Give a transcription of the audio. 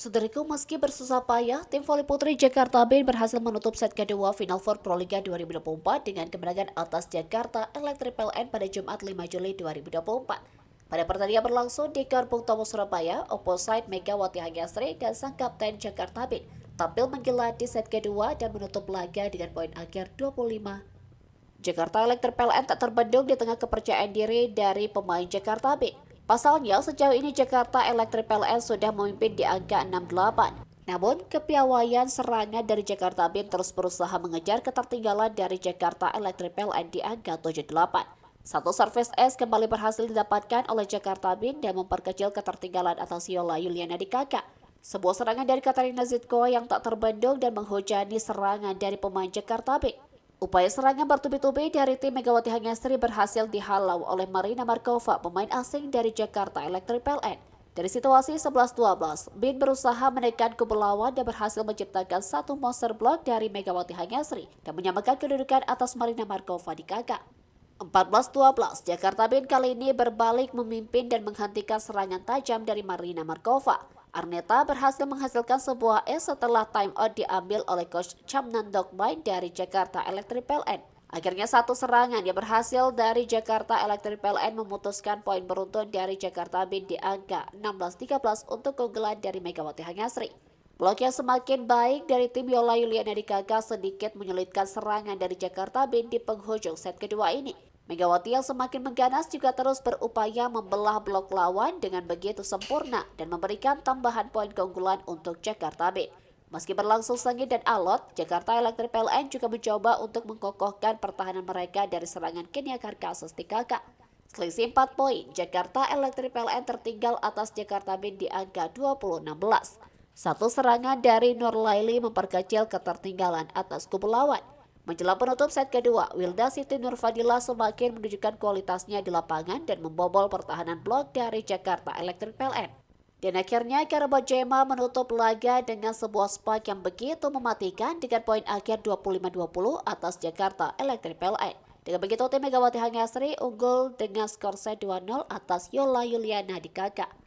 Saudaraku, meski bersusah payah, tim voli putri Jakarta Band berhasil menutup set kedua Final Four Pro Liga 2024 dengan kemenangan atas Jakarta Electric PLN pada Jumat 5 Juli 2024. Pada pertandingan berlangsung di Kampung Tomo Surabaya, opposite Megawati Hanyasri dan sang kapten Jakarta Band tampil menggila di set kedua dan menutup laga dengan poin akhir 25. Jakarta Electric PLN tak terbendung di tengah kepercayaan diri dari pemain Jakarta Band. Pasalnya, sejauh ini Jakarta Electric PLN sudah memimpin di angka 68. Namun, kepiawaian serangan dari Jakarta Band terus berusaha mengejar ketertinggalan dari Jakarta Electric PLN di angka 78. Satu servis es kembali berhasil didapatkan oleh Jakarta Band dan memperkecil ketertinggalan atas Yola Yuliana di kakak. Sebuah serangan dari Katarina Zitko yang tak terbendung dan menghujani serangan dari pemain Jakarta Band. Upaya serangan bertubi-tubi dari tim Megawati Hanyasri berhasil dihalau oleh Marina Markova, pemain asing dari Jakarta Electric PLN. Dari situasi 11-12, Bin berusaha menekan kubu lawan dan berhasil menciptakan satu monster block dari Megawati Hanyasri dan menyamakan kedudukan atas Marina Markova di kakak. 14-12, Jakarta Band kali ini berbalik memimpin dan menghentikan serangan tajam dari Marina Markova. Arneta berhasil menghasilkan sebuah es setelah time out diambil oleh coach Chamnan Dokmai dari Jakarta Electric PLN. Akhirnya satu serangan yang berhasil dari Jakarta Electric PLN memutuskan poin beruntun dari Jakarta Band di angka 16-13 untuk keunggulan dari Megawati Hanyasri. Blok yang semakin baik dari tim Yola Yuliana di kakak sedikit menyulitkan serangan dari Jakarta Band di penghujung set kedua ini. Megawati yang semakin mengganas juga terus berupaya membelah blok lawan dengan begitu sempurna dan memberikan tambahan poin keunggulan untuk Jakarta Band. Meski berlangsung sengit dan alot, Jakarta Electric PLN juga mencoba untuk mengkokohkan pertahanan mereka dari serangan Kenia Karkasus di kakak. Selisih 4 poin, Jakarta Electric PLN tertinggal atas Jakarta Band di angka 20-16. Satu serangan dari Nur Laili memperkecil ketertinggalan atas kubu lawan. Menjelang penutup set kedua, Wilda Siti Nurfadila semakin menunjukkan kualitasnya di lapangan dan membobol pertahanan blok dari Jakarta Electric PLN. Dan akhirnya Karabau Jema menutup laga dengan sebuah spike yang begitu mematikan dengan poin akhir 25-20 atas Jakarta Electric PLN. Dengan begitu tim Megawati Hanyasri unggul dengan skor set 2-0 atas Yola Yuliana di kakak.